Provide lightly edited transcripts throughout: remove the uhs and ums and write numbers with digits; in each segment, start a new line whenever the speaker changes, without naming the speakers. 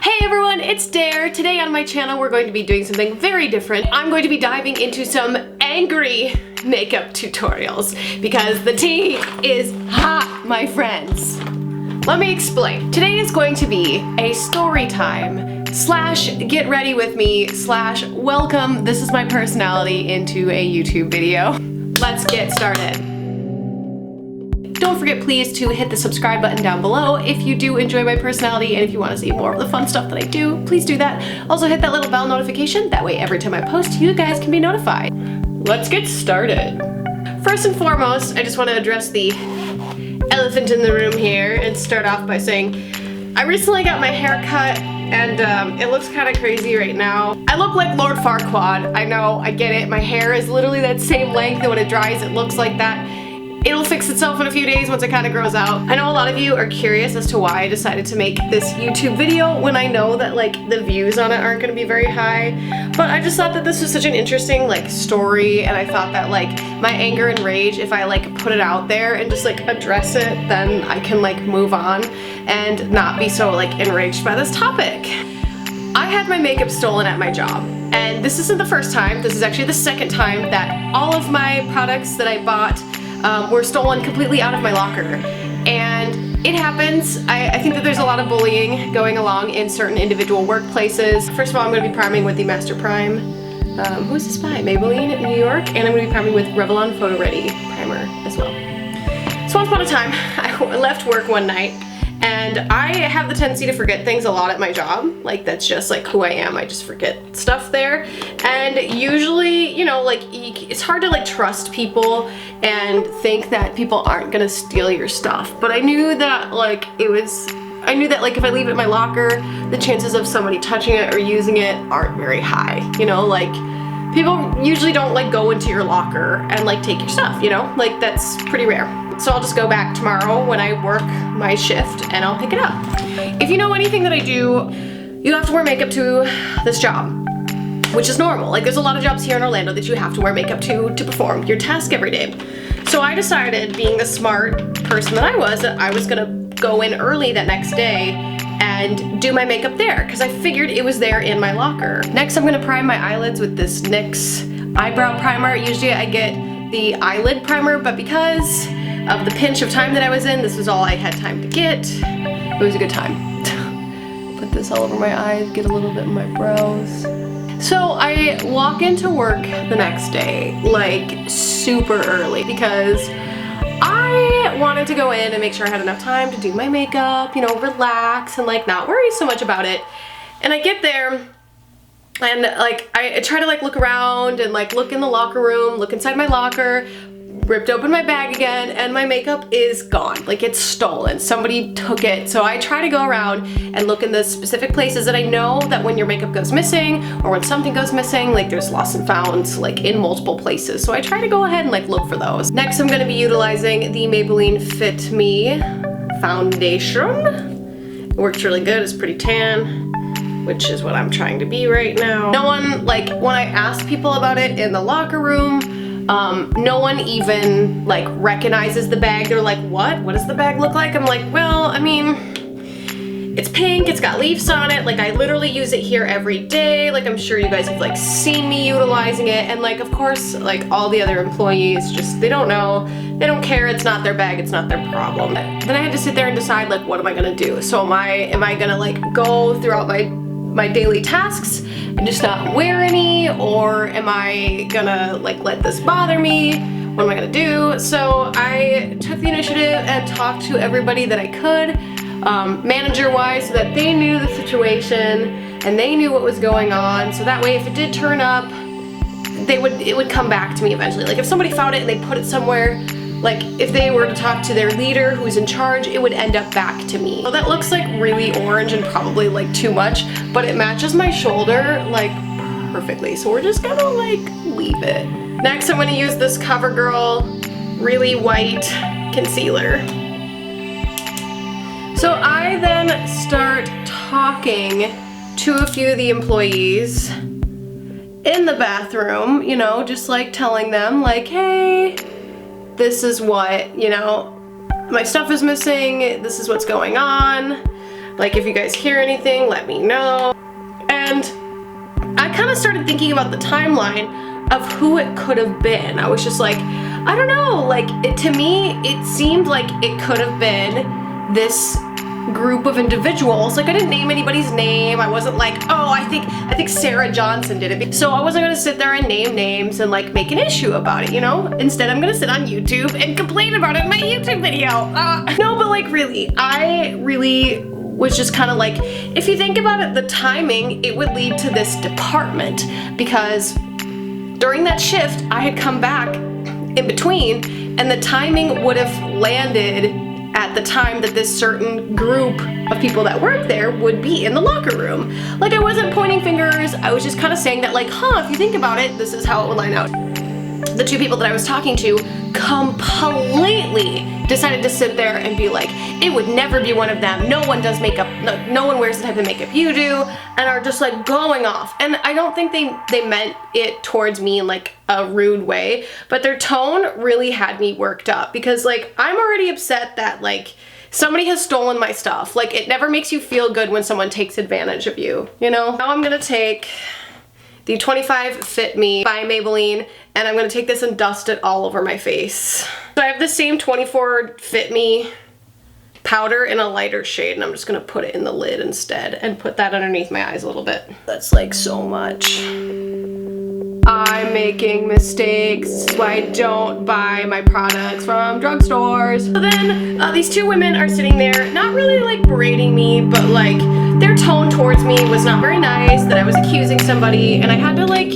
Hey everyone, it's Dare. Today on my channel we're going to be doing something very different. I'm going to be diving into some angry makeup tutorials because the tea is hot, my friends. Let me explain. Today is going to be a story time slash get ready with me slash welcome this is my personality into a YouTube video. Let's get started. Don't forget please to hit the subscribe button down below if you do enjoy my personality and if you want to see more of the fun stuff that I do, please do that. Also hit that little bell notification, that way every time I post you guys can be notified. Let's get started. First and foremost, I just want to address the elephant in the room here and start off by saying I recently got my hair cut and it looks kind of crazy right now. I look like Lord Farquaad. I know, I get it. My hair is literally that same length, and when it dries it looks like that. It'll fix itself in a few days once it kind of grows out. I know a lot of you are curious as to why I decided to make this YouTube video when I know that like the views on it aren't gonna be very high. But I just thought that this was such an interesting like story, and I thought that like my anger and rage, if I like put it out there and just like address it, then I can like move on and not be so like enraged by this topic. I had my makeup stolen at my job, and this isn't the first time. This is actually the second time that all of my products that I bought were stolen completely out of my locker. And it happens. I think that there's a lot of bullying going along in certain individual workplaces. First of all, I'm going to be priming with the Master Prime. Who is this by? Maybelline in New York. And I'm going to be priming with Revlon Photo Ready primer as well. So once upon a time, I left work one night, and I have the tendency to forget things a lot at my job. Like, that's just like who I am. I just forget stuff there. And usually, you know, like it's hard to like trust people and think that people aren't gonna steal your stuff. But I knew that like I knew that like if I leave it in my locker, the chances of somebody touching it or using it aren't very high. You know, like people usually don't like go into your locker and like take your stuff, you know? Like that's pretty rare. So I'll just go back tomorrow when I work my shift and I'll pick it up. If you know anything that I do, you have to wear makeup to this job, which is normal. Like there's a lot of jobs here in Orlando that you have to wear makeup to perform your task every day. So I decided, being the smart person that I was, that I was gonna go in early that next day and do my makeup there because I figured it was there in my locker. Next I'm gonna prime my eyelids with this NYX eyebrow primer. Usually I get the eyelid primer, but because of the pinch of time that I was in, this was all I had time to get. It was a good time. Put this all over my eyes, get a little bit in my brows. So I walk into work the next day, like super early, because I wanted to go in and make sure I had enough time to do my makeup, you know, relax and like not worry so much about it. And I get there and like I try to like look around and like look in the locker room, look inside my locker, ripped open my bag again, and my makeup is gone. Like it's stolen. Somebody took it. So I try to go around and look in the specific places that I know that when your makeup goes missing or when something goes missing, like there's lost and founds like in multiple places. So I try to go ahead and like look for those. Next I'm gonna be utilizing the Maybelline Fit Me foundation. It works really good. It's pretty tan, which is what I'm trying to be right now. No one, like when I ask people about it in the locker room, no one even like recognizes the bag. They're like, what does the bag look like? I'm like, well, I mean, it's pink, it's got leaves on it, like I literally use it here every day. Like I'm sure you guys have like seen me utilizing it, and like of course like all the other employees just, they don't know, they don't care, it's not their bag, it's not their problem. Then I had to sit there and decide like what am I gonna do? So am I gonna like go throughout my daily tasks and just not wear any, or am I gonna like let this bother me? What am I gonna do? So I took the initiative and talked to everybody that I could, manager wise, so that they knew the situation and they knew what was going on, so that way if it did turn up, it would come back to me eventually. Like if somebody found it and they put it somewhere, like if they were to talk to their leader who's in charge, it would end up back to me. So that looks like really orange and probably like too much, but it matches my shoulder like perfectly. So we're just gonna like leave it. Next I'm gonna use this CoverGirl really white concealer. So I then start talking to a few of the employees in the bathroom, you know, just like telling them like, hey, this is what, you know, my stuff is missing, this is what's going on. Like, if you guys hear anything, let me know. And I kind of started thinking about the timeline of who it could have been. I was just like, I don't know, like, to me, it seemed like it could have been this group of individuals. Like, I didn't name anybody's name. I wasn't like, oh, I think Sarah Johnson did it. So I wasn't gonna sit there and name names and like make an issue about it, you know? Instead, I'm gonna sit on YouTube and complain about it in my YouTube video. No, but like really, I really was just kind of like, if you think about it, the timing, it would lead to this department, because during that shift, I had come back in between, and the timing would have landed at the time that this certain group of people that work there would be in the locker room. Like, I wasn't pointing fingers, I was just kind of saying that like, if you think about it, this is how it would line out. The two people that I was talking to completely decided to sit there and be like, it would never be one of them, no one does makeup, no one wears the type of makeup you do, and are just like going off. And I don't think they meant it towards me in like a rude way, but their tone really had me worked up, because like, I'm already upset that like somebody has stolen my stuff. Like, it never makes you feel good when someone takes advantage of you, you know? Now I'm gonna take the 25 Fit Me by Maybelline, and I'm gonna take this and dust it all over my face. So I have the same 24 Fit Me powder in a lighter shade, and I'm just gonna put it in the lid instead and put that underneath my eyes a little bit. That's like so much. I'm making mistakes. This is why I don't buy my products from drugstores. So then these two women are sitting there, not really like berating me, but like their tone towards me was not very nice, that I was accusing somebody, and I had to like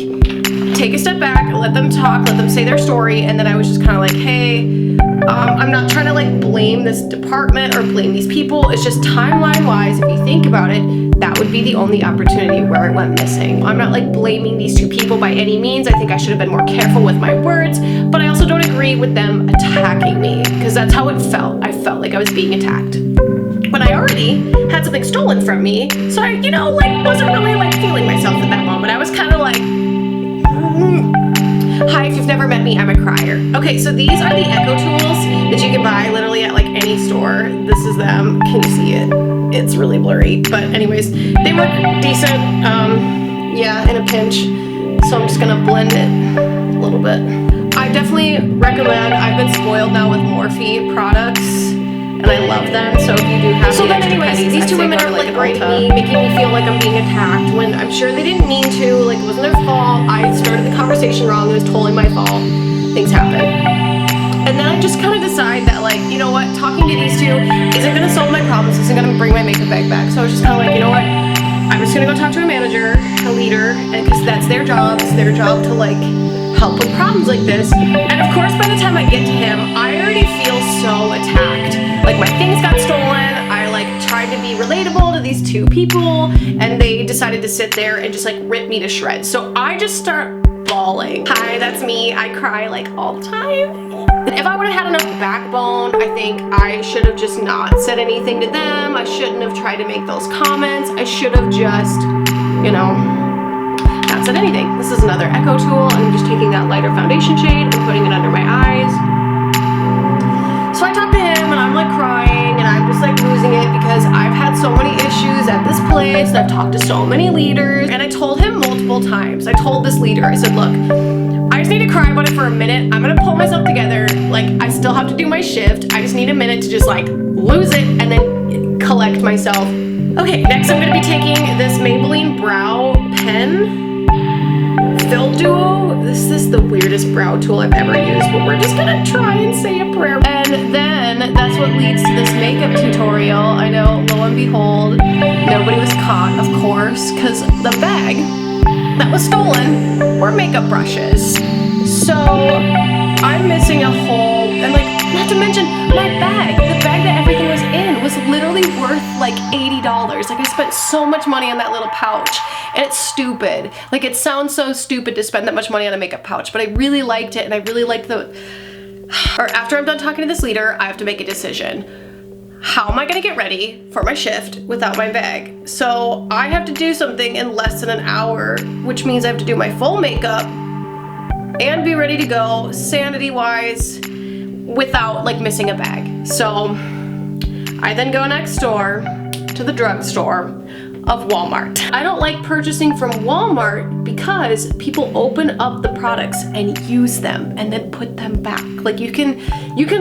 take a step back, let them talk, let them say their story, and then I was just kind of like, hey, I'm not trying to like blame this department or blame these people. It's just timeline-wise, if you think about it, that would be the only opportunity where it went missing. I'm not like blaming these two people by any means. I think I should have been more careful with my words, but I also don't agree with them attacking me, because that's how it felt. I felt like I was being attacked when I already had something stolen from me. So I, you know, like wasn't really like feeling myself at that moment. I was kind of like, hi, if you've never met me, I'm a crier. Okay, so these are the Echo tools that you can buy literally at like any store. This is them. Can you see it? It's really blurry, but anyways, they work decent. Yeah, in a pinch. So I'm just gonna blend it a little bit. I definitely recommend, I've been spoiled now with Morphe products, and I love them, so if you do have the extra pennies, these two women are like berating me, making me feel like I'm being attacked, when I'm sure they didn't mean to, like it wasn't their fault. I started the conversation wrong, it was totally my fault. Things happen. And then I just kind of decide that like, you know what, talking to these two isn't gonna solve my problems, isn't gonna bring my makeup bag back. So I was just kind of like, you know what, I'm just gonna go talk to a manager, a leader, and because that's their job, it's their job to like help with problems like this. And of course, by the time I get to him, I already feel so attacked. Like my things got stolen, I like tried to be relatable to these two people, and they decided to sit there and just like rip me to shreds. So I just start bawling. Hi, that's me. I cry like all the time. If I would have had enough backbone, I think I should have just not said anything to them. I shouldn't have tried to make those comments. I should have just, you know, not said anything. This is another Echo tool, and I'm just taking that lighter foundation shade and putting it under my eyes. So I talked to him, and I'm like crying, and I'm just like losing it, because I've had so many issues at this place, and I've talked to so many leaders, and I told him multiple times. I told this leader, I said, look, I just need to cry about it for a minute. I'm gonna pull myself together. Like, I still have to do my shift. I just need a minute to just like lose it and then collect myself. Okay, next I'm gonna be taking this Maybelline Brow Pen Fill Duo. This is the weirdest brow tool I've ever used, but we're just gonna try and say a prayer. And then that's what leads to this makeup tutorial. I know, lo and behold, nobody was caught, of course, because the bag that was stolen were makeup brushes. So I'm missing a whole, and like, not to mention my bag, the bag that everything was in was literally worth like $80. Like, I spent so much money on that little pouch, and it's stupid. Like, it sounds so stupid to spend that much money on a makeup pouch, but I really liked it, and I really liked the, or after I'm done talking to this leader, I have to make a decision. How am I gonna get ready for my shift without my bag? So I have to do something in less than an hour, which means I have to do my full makeup and be ready to go sanity-wise without like missing a bag. So I then go next door to the drugstore of Walmart. I don't like purchasing from Walmart because people open up the products and use them and then put them back. Like you can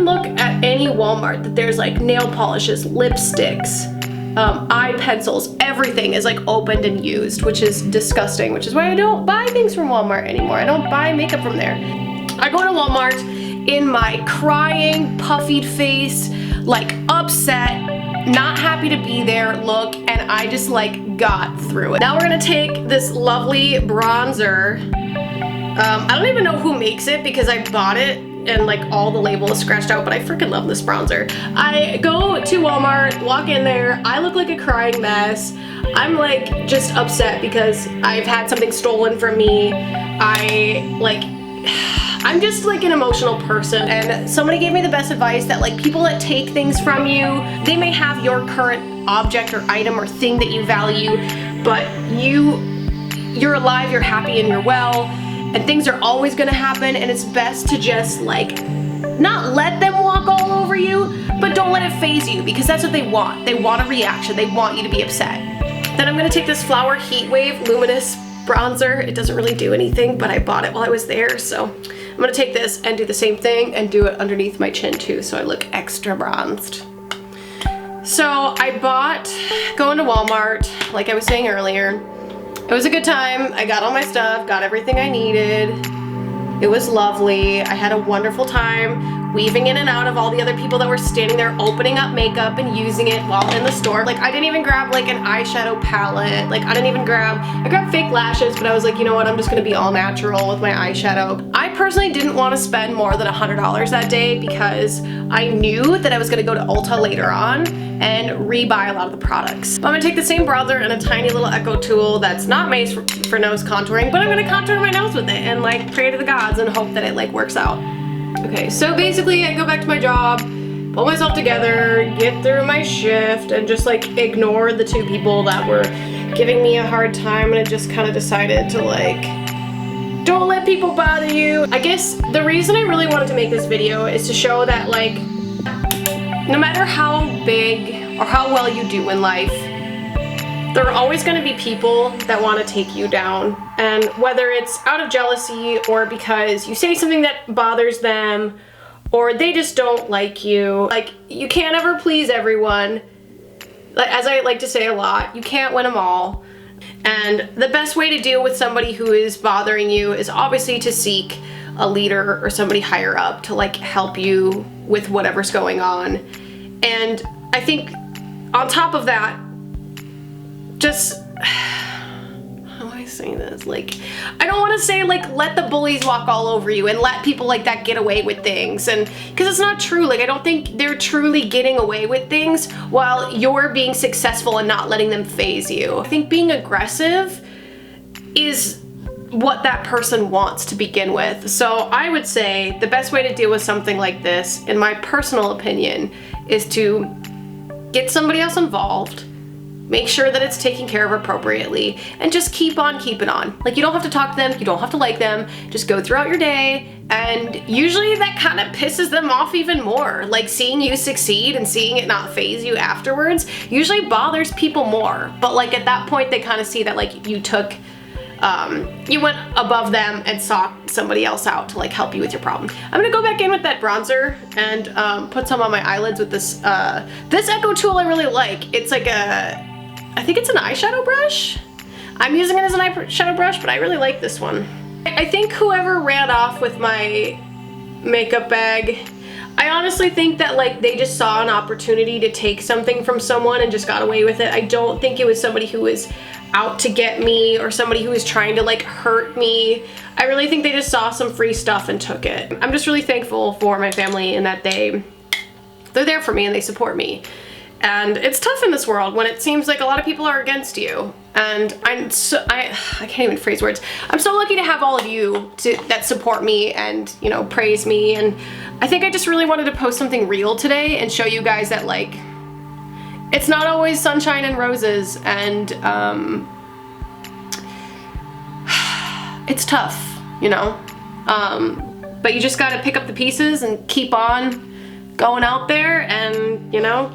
look at any Walmart that there's like nail polishes, lipsticks, eye pencils, everything is like opened and used, which is disgusting, which is why I don't buy things from Walmart anymore. I don't buy makeup from there. I go to Walmart in my crying, puffied face, like upset, not happy to be there look, and I just like got through it. Now we're gonna take this lovely bronzer. I don't even know who makes it because I bought it and like all the label is scratched out, but I freaking love this bronzer. I go to Walmart, walk in there, I look like a crying mess. I'm like just upset because I've had something stolen from me. I'm just like an emotional person, and somebody gave me the best advice that like people that take things from you, they may have your current object or item or thing that you value, but you're alive, you're happy, and you're well, and things are always gonna happen, and it's best to just like not let them walk all over you, but don't let it phase you, because that's what they want. They want a reaction. They want you to be upset. Then I'm gonna take this Flower Heat Wave Luminous bronzer. It doesn't really do anything, but I bought it while I was there, so I'm gonna take this and do the same thing and do it underneath my chin too, so I look extra bronzed. So I bought, going to Walmart, like I was saying earlier, it was a good time. I got all my stuff, got everything I needed. It was lovely. I had a wonderful time weaving in and out of all the other people that were standing there opening up makeup and using it while in the store. Like I didn't even grab like an eyeshadow palette. Like I grabbed fake lashes, but I was like, you know what, I'm just gonna be all natural with my eyeshadow. I personally didn't want to spend more than $100 that day because I knew that I was gonna go to Ulta later on and rebuy a lot of the products. But I'm gonna take the same bronzer and a tiny little Echo tool that's not made for nose contouring, but I'm gonna contour my nose with it and like pray to the gods and hope that it like works out. Okay, so basically I go back to my job, pull myself together, get through my shift, and just like ignore the two people that were giving me a hard time, and I just kind of decided to like, don't let people bother you. I guess the reason I really wanted to make this video is to show that like, no matter how big or how well you do in life, there are always going to be people that want to take you down. And whether it's out of jealousy or because you say something that bothers them or they just don't like you, like you can't ever please everyone. Like, as I like to say a lot, you can't win them all. And the best way to deal with somebody who is bothering you is obviously to seek a leader or somebody higher up to like help you with whatever's going on. And I think on top of that, just, how do I say this? Like, I don't want to say like let the bullies walk all over you and let people like that get away with things, and because it's not true. Like I don't think they're truly getting away with things while you're being successful and not letting them phase you. I think being aggressive is what that person wants to begin with. So I would say the best way to deal with something like this, in my personal opinion, is to get somebody else involved, make sure that it's taken care of appropriately, and just keep on keeping on. Like you don't have to talk to them, you don't have to like them, just go throughout your day, and usually that kind of pisses them off even more. Like seeing you succeed and seeing it not phase you afterwards usually bothers people more. But like at that point they kind of see that like you went above them and sought somebody else out to like help you with your problem. I'm gonna go back in with that bronzer and put some on my eyelids with this this Echo tool I really like. It's like I think it's an eyeshadow brush. I'm using it as an eyeshadow brush, but I really like this one. I think whoever ran off with my makeup bag, I honestly think that like they just saw an opportunity to take something from someone and just got away with it. I don't think it was somebody who was out to get me or somebody who was trying to like hurt me. I really think they just saw some free stuff and took it. I'm just really thankful for my family and that they're there for me and they support me. And it's tough in this world when it seems like a lot of people are against you. And I can't even phrase words. I'm so lucky to have all of you that support me and, you know, praise me. And I think I just really wanted to post something real today and show you guys that like, it's not always sunshine and roses, and it's tough, you know? But you just gotta pick up the pieces and keep on going out there and, you know,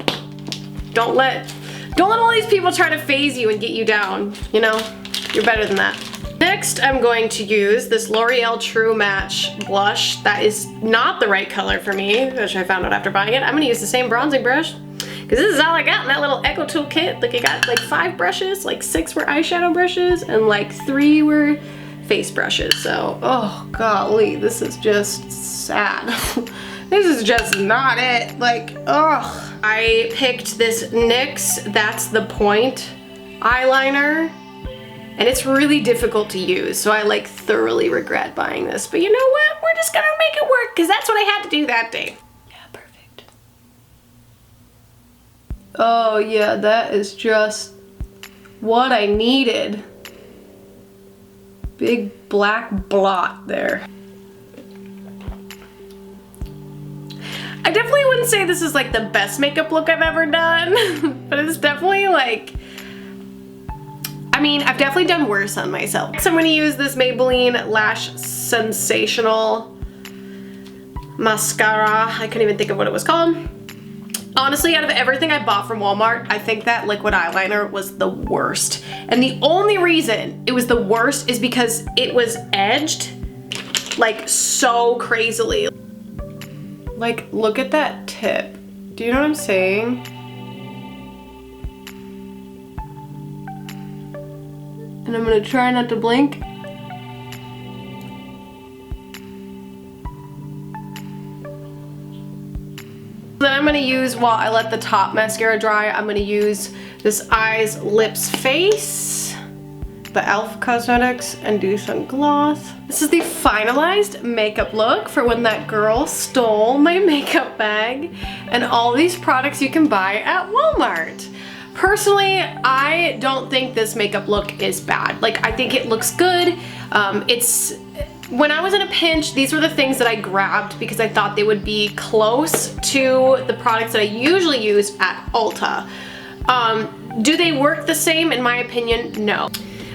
don't let Don't let all these people try to phase you and get you down, you know? You're better than that. Next, I'm going to use this L'Oreal True Match blush. That is not the right color for me, which I found out after buying it. I'm gonna use the same bronzing brush, because this is all I got in that little Echo Tool kit. Like, I got like 5 brushes, like 6 were eyeshadow brushes, and like 3 were face brushes. So, oh golly, this is just sad. This is just not it. Like, ugh. I picked this NYX That's the Point eyeliner, and it's really difficult to use, so I like thoroughly regret buying this. But you know what? We're just gonna make it work, because that's what I had to do that day. Yeah, perfect. Oh yeah, that is just what I needed. Big black blot there. I definitely wouldn't say this is like the best makeup look I've ever done, but it's definitely like, I mean, I've definitely done worse on myself. So I'm gonna use this Maybelline Lash Sensational mascara. I couldn't even think of what it was called. Honestly, out of everything I bought from Walmart, I think that liquid eyeliner was the worst. And the only reason it was the worst is because it was edged like so crazily. Like, look at that tip. Do you know what I'm saying? And I'm gonna try not to blink. Then I'm gonna use, while I let the top mascara dry, I'm gonna use this Eyes Lips Face by e.l.f. Cosmetics and do some gloss. This is the finalized makeup look for when that girl stole my makeup bag, and all these products you can buy at Walmart. Personally, I don't think this makeup look is bad. Like, I think it looks good. When I was in a pinch, these were the things that I grabbed because I thought they would be close to the products that I usually use at Ulta. Do they work the same? In my opinion, no.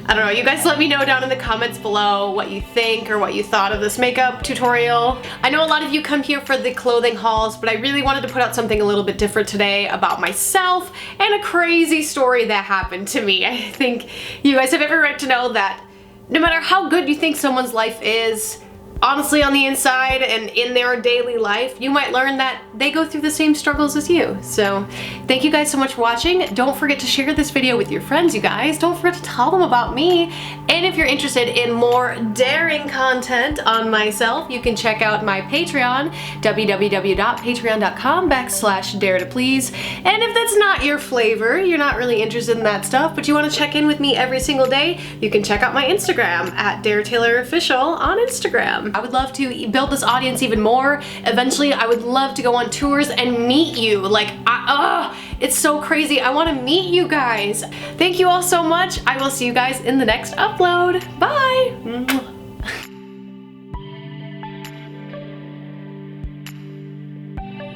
I don't know, you guys let me know down in the comments below what you think or what you thought of this makeup tutorial. I know a lot of you come here for the clothing hauls, but I really wanted to put out something a little bit different today about myself and a crazy story that happened to me. I think you guys have every right to know that no matter how good you think someone's life is, honestly on the inside and in their daily life, you might learn that they go through the same struggles as you. So thank you guys so much for watching. Don't forget to share this video with your friends, you guys. Don't forget to tell them about me. And if you're interested in more daring content on myself, you can check out my Patreon, www.patreon.com/daretoplease. And if that's not your flavor, you're not really interested in that stuff, but you want to check in with me every single day, you can check out my Instagram at DareTaylorOfficial on Instagram. I would love to build this audience even more. Eventually, I would love to go on tours and meet you. Like, it's so crazy. I want to meet you guys. Thank you all so much. I will see you guys in the next upload. Bye!